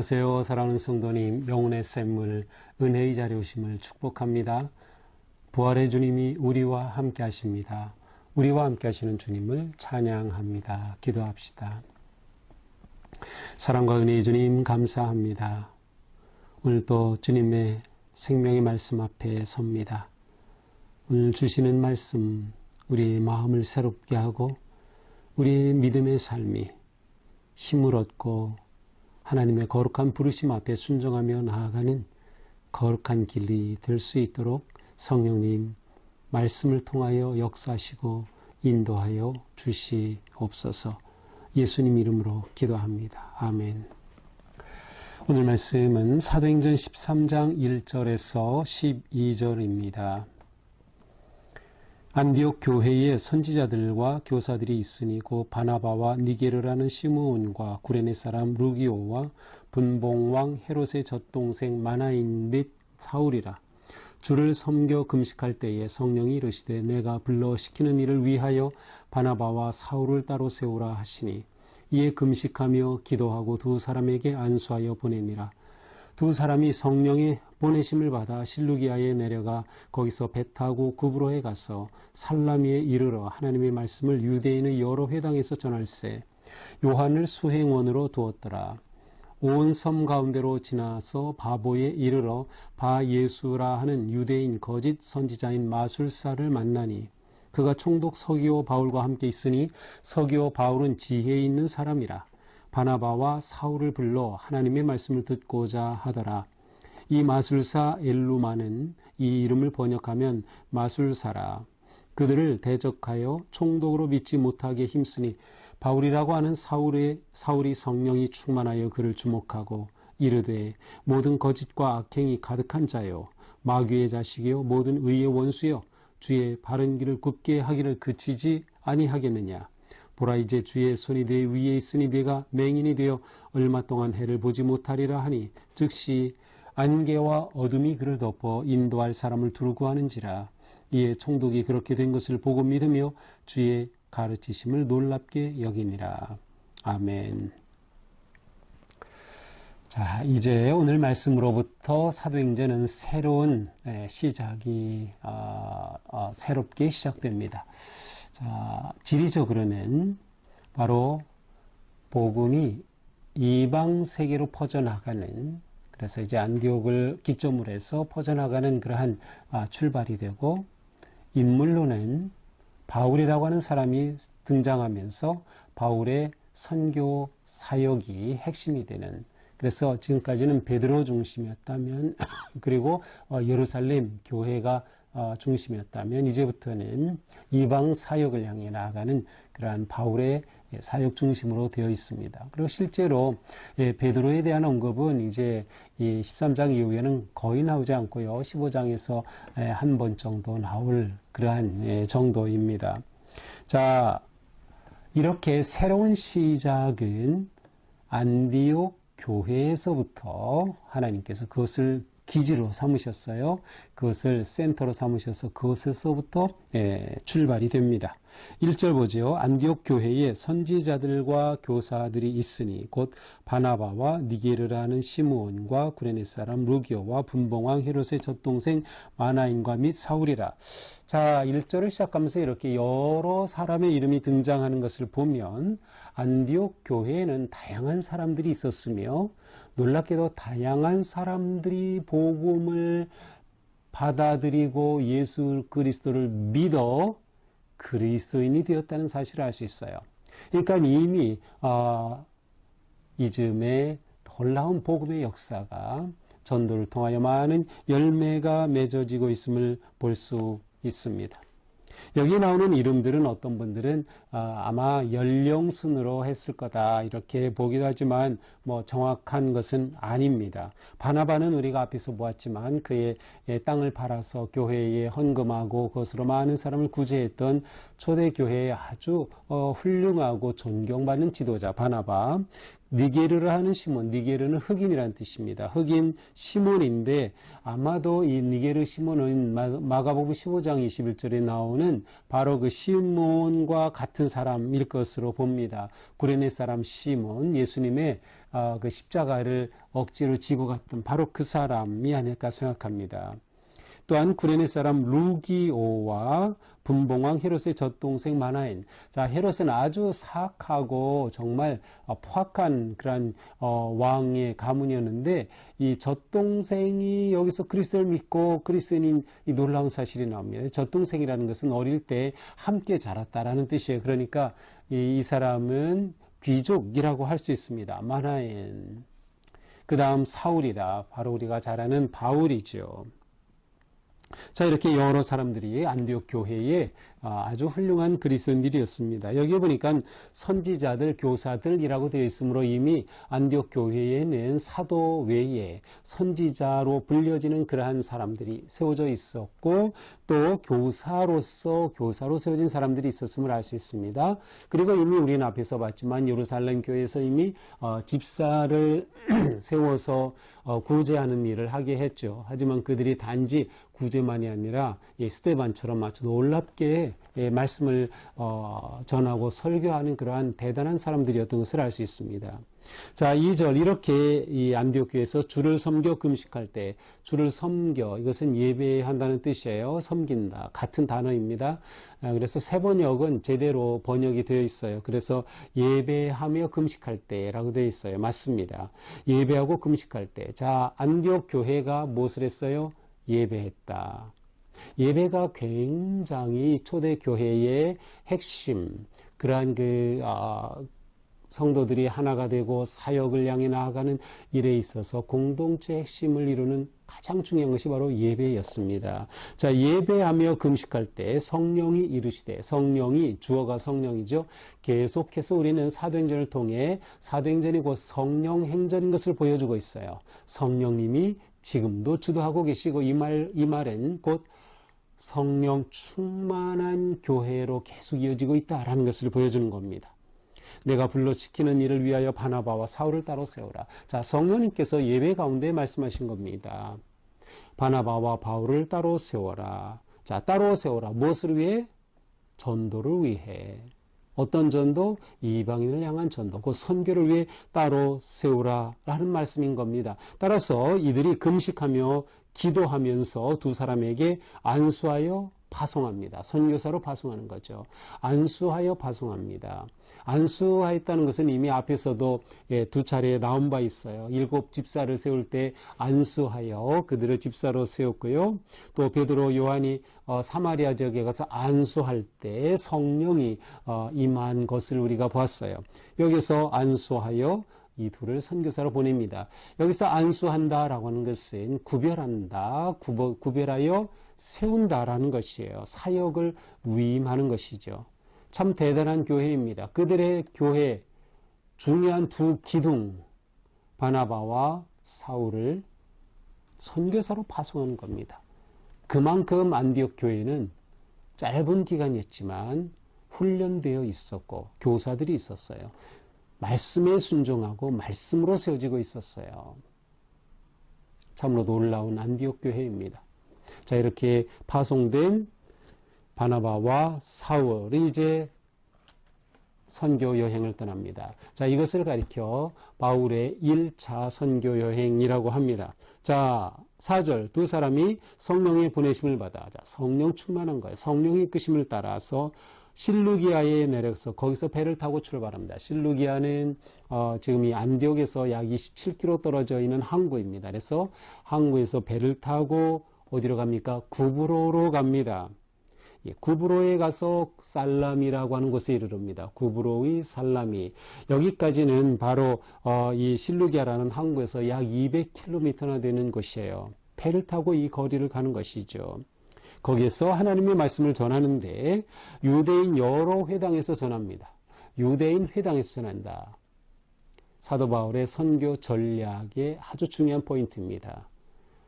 안녕하세요. 사랑하는 성도님, 영혼의 샘물, 은혜의 자리 오심을 축복합니다. 부활의 주님이 우리와 함께 하십니다. 우리와 함께 하시는 주님을 찬양합니다. 기도합시다. 사랑과 은혜의 주님 감사합니다. 오늘도 주님의 생명의 말씀 앞에 섭니다. 오늘 주시는 말씀, 우리 마음을 새롭게 하고 우리 믿음의 삶이 힘을 얻고 하나님의 거룩한 부르심 앞에 순종하며 나아가는 거룩한 길이 될 수 있도록 성령님 말씀을 통하여 역사하시고 인도하여 주시옵소서. 예수님 이름으로 기도합니다. 아멘. 오늘 말씀은 사도행전 13장 1절에서 12절입니다. 안디옥 교회에 선지자들과 교사들이 있으니 곧 바나바와 니게르라는 시므온과 구레네 사람 루기오와 분봉왕 헤롯의 젖동생 마나인 및 사울이라. 주를 섬겨 금식할 때에 성령이 이르시되 내가 불러 시키는 일을 위하여 바나바와 사울을 따로 세우라 하시니 이에 금식하며 기도하고 두 사람에게 안수하여 보내니라. 두 사람이 성령의 보내심을 받아 실루기아에 내려가 거기서 배 타고 구브로에 가서 살라미에 이르러 하나님의 말씀을 유대인의 여러 회당에서 전할세 요한을 수행원으로 두었더라. 온 섬 가운데로 지나서 바보에 이르러 바 예수라 하는 유대인 거짓 선지자인 마술사를 만나니 그가 총독 서기오 바울과 함께 있으니 서기오 바울은 지혜 있는 사람이라. 바나바와 사울을 불러 하나님의 말씀을 듣고자 하더라. 이 마술사 엘루마는 이 이름을 번역하면 마술사라. 그들을 대적하여 총독으로 믿지 못하게 힘쓰니 바울이라고 하는 사울이 성령이 충만하여 그를 주목하고 이르되 모든 거짓과 악행이 가득한 자요 마귀의 자식이요 모든 의의 원수요 주의 바른 길을 굽게 하기를 그치지 아니하겠느냐. 보라 이제 주의 손이 내 위에 있으니 네가 맹인이 되어 얼마 동안 해를 보지 못하리라 하니 즉시 안개와 어둠이 그를 덮어 인도할 사람을 두르고 하는지라. 이에 총독이 그렇게 된 것을 보고 믿으며 주의 가르치심을 놀랍게 여기니라. 아멘. 자, 이제 오늘 말씀으로부터 사도행전은 새로운 시작이 새롭게 시작됩니다. 자, 지리적으로는 바로 복음이 이방 세계로 퍼져나가는, 그래서 이제 안디옥을 기점으로 해서 퍼져나가는 그러한 출발이 되고, 인물로는 바울이라고 하는 사람이 등장하면서 바울의 선교 사역이 핵심이 되는, 그래서 지금까지는 베드로 중심이었다면 그리고 예루살렘 교회가 중심이었다면 이제부터는 이방 사역을 향해 나아가는 그러한 바울의 사역 중심으로 되어 있습니다. 그리고 실제로 베드로에 대한 언급은 이제 이 13장 이후에는 거의 나오지 않고요. 15장에서 한 번 정도 나올 그러한 정도입니다. 자, 이렇게 새로운 시작은 안디옥 교회에서부터 하나님께서 그것을 기지로 삼으셨어요. 그것을 센터로 삼으셔서 그것에서부터 출발이 됩니다. 1절 보죠. 안디옥 교회에 선지자들과 교사들이 있으니 곧 바나바와 니게르라는 시므온과 구레네 사람 루기오와 분봉왕 헤롯의 젖동생 마나인과 및 사울이라. 자, 1절을 시작하면서 이렇게 여러 사람의 이름이 등장하는 것을 보면 안디옥 교회에는 다양한 사람들이 있었으며 놀랍게도 다양한 사람들이 복음을 받아들이고 예수 그리스도를 믿어 그리스도인이 되었다는 사실을 알 수 있어요. 그러니까 이미 이즘에 놀라운 복음의 역사가 전도를 통하여 많은 열매가 맺어지고 있음을 볼 수 있습니다. 여기 나오는 이름들은 어떤 분들은 아마 연령순으로 했을 거다 이렇게 보기도 하지만 뭐 정확한 것은 아닙니다. 바나바는 우리가 앞에서 보았지만 그의 땅을 팔아서 교회에 헌금하고 그것으로 많은 사람을 구제했던 초대교회의 아주 훌륭하고 존경받는 지도자 바나바. 니게르를 하는 시몬, 니게르는 흑인이라는 뜻입니다. 흑인 시몬인데 아마도 이 니게르 시몬은 마가복음 15장 21절에 나오는 바로 그 시몬과 같은 사람일 것으로 봅니다. 구레네 사람 시몬, 예수님의 그 십자가를 억지로 지고 갔던 바로 그 사람이 아닐까 생각합니다. 또한 구레네 사람 루기오와 분봉왕 헤롯의 젖동생 마나엔. 자, 헤롯은 아주 사악하고 정말 포악한 그런 왕의 가문이었는데 이 젖동생이 여기서 그리스도를 믿고 그리스도인인 이 놀라운 사실이 나옵니다. 젖동생이라는 것은 어릴 때 함께 자랐다라는 뜻이에요. 그러니까 이 사람은 귀족이라고 할 수 있습니다. 마나엔. 그 다음 사울이다. 바로 우리가 잘 아는 바울이죠. 자, 이렇게 여러 사람들이 안디옥 교회에 아주 훌륭한 그리스도인들이었습니다. 여기 보니까 선지자들, 교사들이라고 되어 있으므로 이미 안디옥 교회에는 사도 외에 선지자로 불려지는 그러한 사람들이 세워져 있었고 또 교사로 세워진 사람들이 있었음을 알 수 있습니다. 그리고 이미 우리는 앞에서 봤지만 예루살렘 교회에서 이미 집사를 세워서 구제하는 일을 하게 했죠. 하지만 그들이 단지 구제만이 아니라 스데반처럼 아주 놀랍게 말씀을 전하고 설교하는 그러한 대단한 사람들이었던 것을 알 수 있습니다. 자, 2절 이렇게 이 안디옥 교회에서 주를 섬겨 금식할 때 주를 섬겨 이것은 예배한다는 뜻이에요. 섬긴다 같은 단어입니다. 그래서 세 번역은 제대로 번역이 되어 있어요. 그래서 예배하며 금식할 때라고 되어 있어요. 맞습니다. 예배하고 금식할 때. 자, 안디옥 교회가 무엇을 했어요? 예배했다. 예배가 굉장히 초대교회의 핵심, 그러한 성도들이 하나가 되고 사역을 향해 나아가는 일에 있어서 공동체 핵심을 이루는 가장 중요한 것이 바로 예배였습니다. 자, 예배하며 금식할 때 성령이 이르시되, 성령이 주어가 성령이죠. 계속해서 우리는 사도행전을 통해 사도행전이 곧 성령 행전인 것을 보여주고 있어요. 성령님이 지금도 주도하고 계시고 이 말은 곧 성령 충만한 교회로 계속 이어지고 있다라는 것을 보여주는 겁니다. 내가 불러 시키는 일을 위하여 바나바와 사울을 따로 세우라. 자, 성령님께서 예배 가운데 말씀하신 겁니다. 바나바와 바울을 따로 세워라. 자, 따로 세워라. 무엇을 위해? 전도를 위해. 어떤 전도? 이방인을 향한 전도. 그 선교를 위해 따로 세우라 라는 말씀인 겁니다. 따라서 이들이 금식하며 기도하면서 두 사람에게 안수하여 파송합니다. 선교사로 파송하는 거죠. 안수하여 파송합니다. 안수하였다는 것은 이미 앞에서도 두 차례 나온 바 있어요. 7 집사를 세울 때 안수하여 그들을 집사로 세웠고요. 또 베드로, 요한이 사마리아 지역에 가서 안수할 때 성령이 임한 것을 우리가 보았어요. 여기서 안수하여 이 둘을 선교사로 보냅니다. 여기서 안수한다라고 하는 것은 구별한다, 구별하여 세운다라는 것이에요. 사역을 위임하는 것이죠. 참 대단한 교회입니다. 그들의 교회 중요한 두 기둥 바나바와 사울을 선교사로 파송하는 겁니다. 그만큼 안디옥 교회는 짧은 기간이었지만 훈련되어 있었고 교사들이 있었어요. 말씀에 순종하고 말씀으로 세워지고 있었어요. 참으로 놀라운 안디옥 교회입니다. 자, 이렇게 파송된 바나바와 사울이 이제 선교 여행을 떠납니다. 자, 이것을 가리켜 바울의 1차 선교 여행이라고 합니다. 자, 4절 두 사람이 성령의 보내심을 받아. 자, 성령 충만한 거예요. 성령의 이끄심을 따라서 실루기아에 내려서 거기서 배를 타고 출발합니다. 실루기아는 지금 이 안디옥에서 약 27km 떨어져 있는 항구입니다. 그래서 항구에서 배를 타고 어디로 갑니까? 구브로로 갑니다. 구브로에 가서 살람이라고 하는 곳에 이르릅니다. 구브로의 살람이. 여기까지는 바로 이 실루기아라는 항구에서 약 200km나 되는 곳이에요. 배를 타고 이 거리를 가는 것이죠. 거기에서 하나님의 말씀을 전하는데 유대인 여러 회당에서 전합니다. 유대인 회당에서 전한다. 사도 바울의 선교 전략의 아주 중요한 포인트입니다.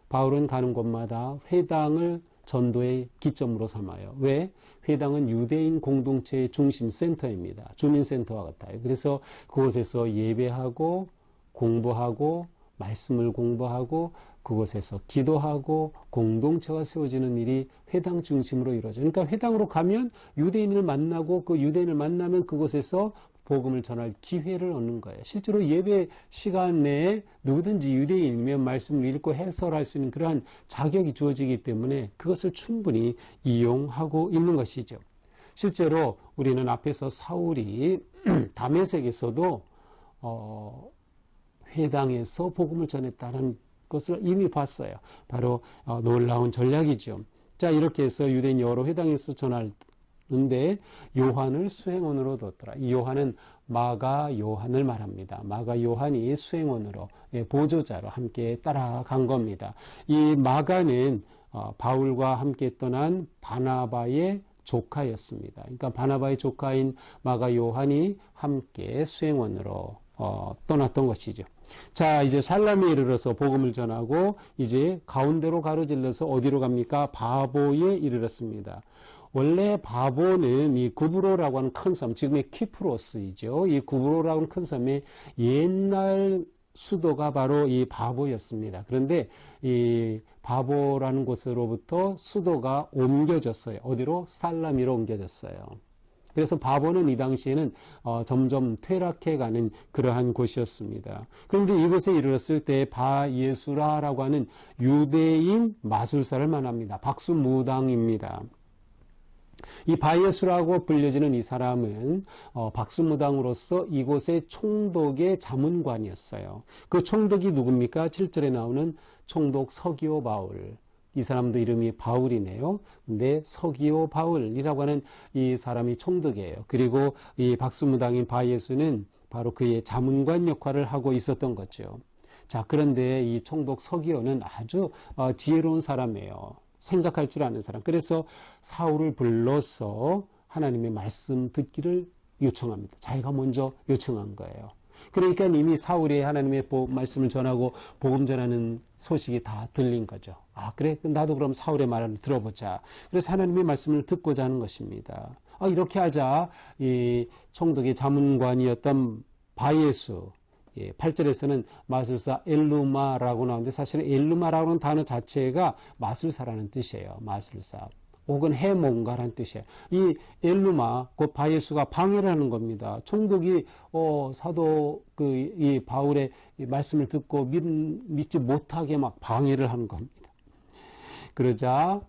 바울은 가는 곳마다 회당을 전도의 기점으로 삼아요. 왜? 회당은 유대인 공동체의 중심 센터입니다. 주민센터와 같아요. 그래서 그곳에서 예배하고 공부하고 말씀을 공부하고 그곳에서 기도하고 공동체가 세워지는 일이 회당 중심으로 이루어져요. 그러니까 회당으로 가면 유대인을 만나고 그 유대인을 만나면 그곳에서 복음을 전할 기회를 얻는 거예요. 실제로 예배 시간 내에 누구든지 유대인이면 말씀을 읽고 해설할 수 있는 그러한 자격이 주어지기 때문에 그것을 충분히 이용하고 있는 것이죠. 실제로 우리는 앞에서 사울이 다메섹에서도 회당에서 복음을 전했다는 것을 이미 봤어요. 바로 놀라운 전략이죠. 자, 이렇게 해서 유대인 여러 회당에서 전하는데 요한을 수행원으로 뒀더라. 이 요한은 마가 요한을 말합니다. 마가 요한이 수행원으로, 보조자로 함께 따라간 겁니다. 이 마가는 바울과 함께 떠난 바나바의 조카였습니다. 그러니까 바나바의 조카인 마가 요한이 함께 수행원으로 떠났던 것이죠. 자, 이제 살람에 이르러서 복음을 전하고 이제 가운데로 가로질러서 어디로 갑니까? 바보에 이르렀습니다. 원래 바보는 이 구브로라고 하는 큰 섬, 지금의 키프로스이죠. 이 구브로라고 하는 큰 섬의 옛날 수도가 바로 이 바보였습니다. 그런데 이 바보라는 곳으로부터 수도가 옮겨졌어요. 어디로? 살라미로 옮겨졌어요. 그래서 바보는 이 당시에는 점점 퇴락해가는 그러한 곳이었습니다. 그런데 이곳에 이르렀을 때 바예수라라고 하는 유대인 마술사를 만납니다. 박수무당입니다. 이 바예수라고 불려지는 이 사람은 박수무당으로서 이곳의 총독의 자문관이었어요. 그 총독이 누굽니까? 7절에 나오는 총독 서기오 바울. 이 사람도 이름이 바울이네요. 근데 서기오 바울이라고 하는 이 사람이 총독이에요. 그리고 이 박수무당인 바예수는 바로 그의 자문관 역할을 하고 있었던 거죠. 자, 그런데 이 총독 서기오는 아주 지혜로운 사람이에요. 생각할 줄 아는 사람. 그래서 사울을 불러서 하나님의 말씀 듣기를 요청합니다. 자기가 먼저 요청한 거예요. 그러니까 이미 사울이 하나님의 말씀을 전하고 복음 전하는 소식이 다 들린 거죠. 아, 그래? 나도 그럼 사울의 말을 들어보자. 그래서 하나님의 말씀을 듣고자 하는 것입니다. 이렇게 하자 이 총독의 자문관이었던 바예수, 8절에서는 마술사 엘루마라고 나오는데 사실은 엘루마라고 하는 단어 자체가 마술사라는 뜻이에요. 마술사. 혹은 해몽가라는 뜻이에요. 이 엘루마, 그 바예수가 방해를 하는 겁니다. 총독이 사도 이 바울의 말씀을 듣고 믿지 못하게 막 방해를 하는 겁니다. 그러자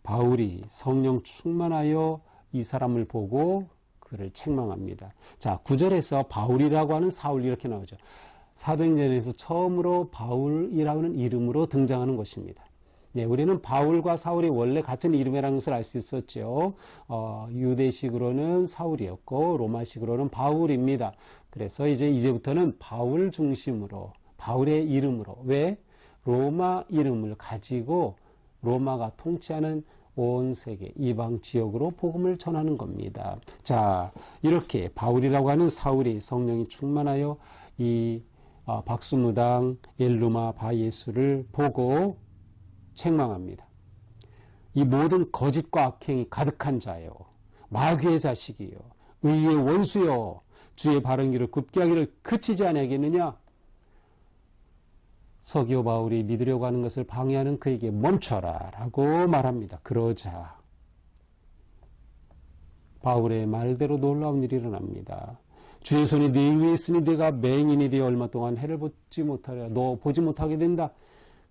바울이 성령 충만하여 이 사람을 보고 그를 책망합니다. 자, 9절에서 바울이라고 하는 사울 이렇게 나오죠. 사도행전에서 처음으로 바울이라는 이름으로 등장하는 것입니다. 네, 우리는 바울과 사울이 원래 같은 이름이라는 것을 알 수 있었죠. 유대식으로는 사울이었고 로마식으로는 바울입니다. 그래서 이제부터는 바울 중심으로 바울의 이름으로 왜? 로마 이름을 가지고 로마가 통치하는 온 세계 이방 지역으로 복음을 전하는 겁니다. 자, 이렇게 바울이라고 하는 사울이 성령이 충만하여 이 박수무당 엘루마 바예수를 보고 책망합니다. 이 모든 거짓과 악행이 가득한 자요, 마귀의 자식이요, 의의 원수요, 주의 바른 길을 굽게 하기를 그치지 아니하겠느냐? 서기오 바울이 믿으려고 하는 것을 방해하는 그에게 멈춰라 라고 말합니다. 그러자 바울의 말대로 놀라운 일이 일어납니다. 주의 손이 네 위에 있으니 네가 맹인이 되어 얼마 동안 해를 보지 못하려. 너 보지 못하게 된다.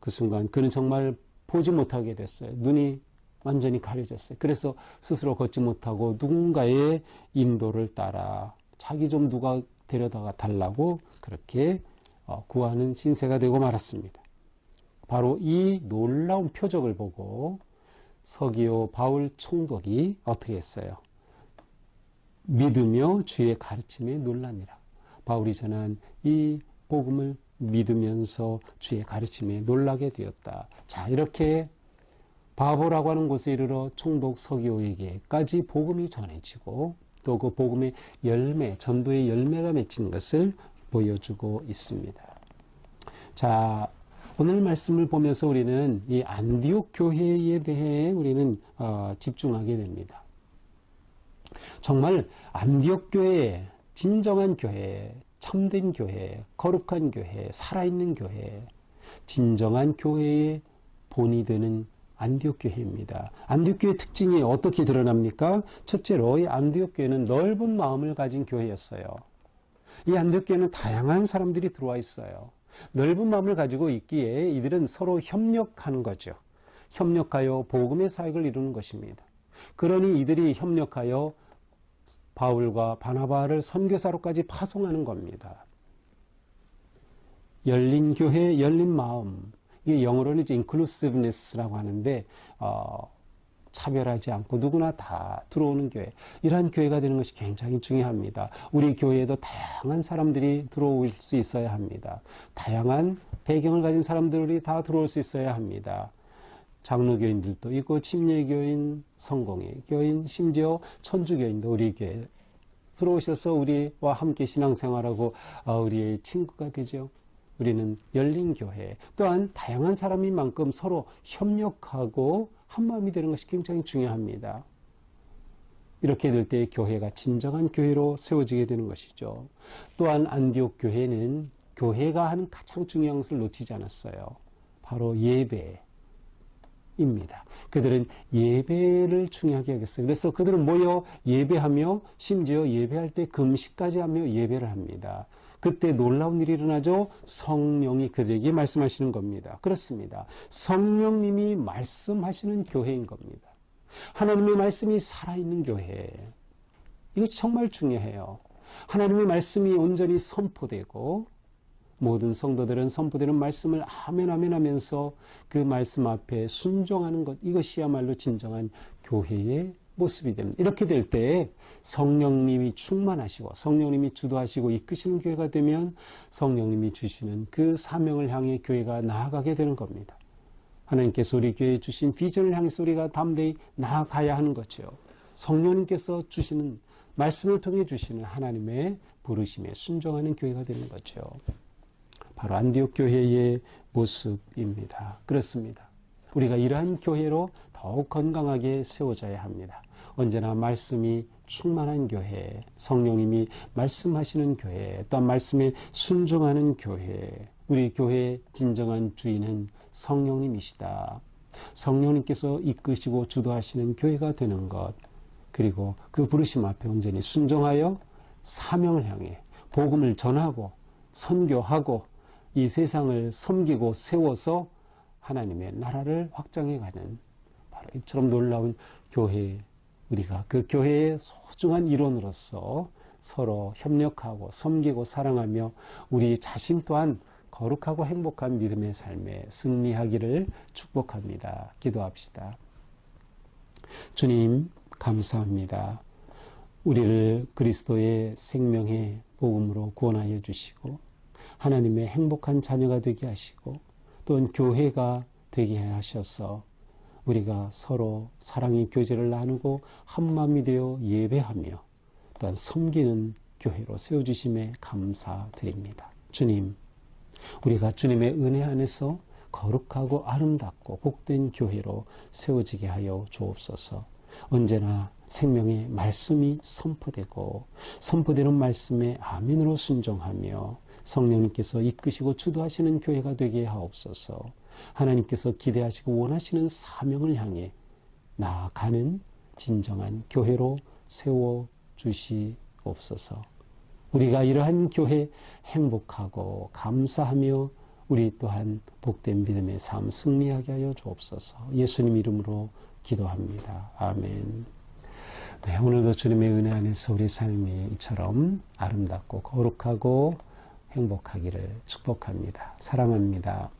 그 순간 그는 정말 보지 못하게 됐어요. 눈이 완전히 가려졌어요. 그래서 스스로 걷지 못하고 누군가의 인도를 따라 자기 좀 누가 데려다가 달라고 그렇게 구하는 신세가 되고 말았습니다. 바로 이 놀라운 표적을 보고 서기오 바울 총독이 어떻게 했어요? 믿으며 주의 가르침에 놀라니라. 바울이 전한 이 복음을 믿으면서 주의 가르침에 놀라게 되었다. 자, 이렇게 바보라고 하는 곳에 이르러 총독 서기오에게까지 복음이 전해지고 또 그 복음의 열매, 전도의 열매가 맺힌 것을 보여주고 있습니다. 자, 오늘 말씀을 보면서 우리는 이 안디옥 교회에 대해 우리는 집중하게 됩니다. 정말 안디옥 교회, 진정한 교회, 참된 교회, 거룩한 교회, 살아있는 교회, 진정한 교회의 본이 되는 안디옥 교회입니다. 안디옥 교회의 특징이 어떻게 드러납니까? 첫째로 이 안디옥 교회는 넓은 마음을 가진 교회였어요. 이 안디옥 교회는 다양한 사람들이 들어와 있어요. 넓은 마음을 가지고 있기에 이들은 서로 협력하는 거죠. 협력하여 복음의 사역을 이루는 것입니다. 그러니 이들이 협력하여 바울과 바나바를 선교사로까지 파송하는 겁니다. 열린 교회, 열린 마음. 이게 영어로는 이제 inclusiveness라고 하는데, 차별하지 않고 누구나 다 들어오는 교회. 이러한 교회가 되는 것이 굉장히 중요합니다. 우리 교회에도 다양한 사람들이 들어올 수 있어야 합니다. 다양한 배경을 가진 사람들이 다 들어올 수 있어야 합니다. 장로교인들도 있고, 침례교인, 성공회 교인, 심지어 천주교인도 우리 교회에 들어오셔서 우리와 함께 신앙생활하고 우리의 친구가 되죠. 우리는 열린 교회, 또한 다양한 사람인 만큼 서로 협력하고 한마음이 되는 것이 굉장히 중요합니다. 이렇게 될 때 교회가 진정한 교회로 세워지게 되는 것이죠. 또한 안디옥 교회는 교회가 하는 가장 중요한 것을 놓치지 않았어요. 바로 예배입니다. 그들은 예배를 중요하게 여겼어요. 그래서 그들은 모여 예배하며 심지어 예배할 때 금식까지 하며 예배를 합니다. 그때 놀라운 일이 일어나죠. 성령이 그들에게 말씀하시는 겁니다. 그렇습니다. 성령님이 말씀하시는 교회인 겁니다. 하나님의 말씀이 살아있는 교회. 이것이 정말 중요해요. 하나님의 말씀이 온전히 선포되고 모든 성도들은 선포되는 말씀을 아멘 아멘 하면서 그 말씀 앞에 순종하는 것, 이것이야말로 진정한 교회의 모습이 됩니다. 이렇게 될 때 성령님이 충만하시고 성령님이 주도하시고 이끄시는 교회가 되면 성령님이 주시는 그 사명을 향해 교회가 나아가게 되는 겁니다. 하나님께서 우리 교회에 주신 비전을 향해서 우리가 담대히 나아가야 하는 거죠. 성령님께서 주시는 말씀을 통해 주시는 하나님의 부르심에 순종하는 교회가 되는 거죠. 바로 안디옥 교회의 모습입니다. 그렇습니다. 우리가 이러한 교회로 더욱 건강하게 세워져야 합니다. 언제나 말씀이 충만한 교회, 성령님이 말씀하시는 교회, 또한 말씀에 순종하는 교회, 우리 교회의 진정한 주인은 성령님이시다. 성령님께서 이끄시고 주도하시는 교회가 되는 것, 그리고 그 부르심 앞에 온전히 순종하여 사명을 향해 복음을 전하고 선교하고 이 세상을 섬기고 세워서 하나님의 나라를 확장해가는 바로 이처럼 놀라운 교회, 우리가 그 교회의 소중한 일원으로서 서로 협력하고 섬기고 사랑하며 우리 자신 또한 거룩하고 행복한 믿음의 삶에 승리하기를 축복합니다. 기도합시다. 주님, 감사합니다. 우리를 그리스도의 생명의 복음으로 구원하여 주시고 하나님의 행복한 자녀가 되게 하시고 또는 교회가 되게 하셔서 우리가 서로 사랑의 교제를 나누고 한마음이 되어 예배하며 또한 섬기는 교회로 세워주심에 감사드립니다. 주님, 우리가 주님의 은혜 안에서 거룩하고 아름답고 복된 교회로 세워지게 하여 주옵소서. 언제나 생명의 말씀이 선포되고 선포되는 말씀에 아멘으로 순종하며 성령님께서 이끄시고 주도하시는 교회가 되게 하옵소서. 하나님께서 기대하시고 원하시는 사명을 향해 나아가는 진정한 교회로 세워주시옵소서. 우리가 이러한 교회 행복하고 감사하며 우리 또한 복된 믿음의 삶 승리하게 하여 주옵소서. 예수님 이름으로 기도합니다. 아멘. 네, 오늘도 주님의 은혜 안에서 우리 삶이 이처럼 아름답고 거룩하고 행복하기를 축복합니다. 사랑합니다.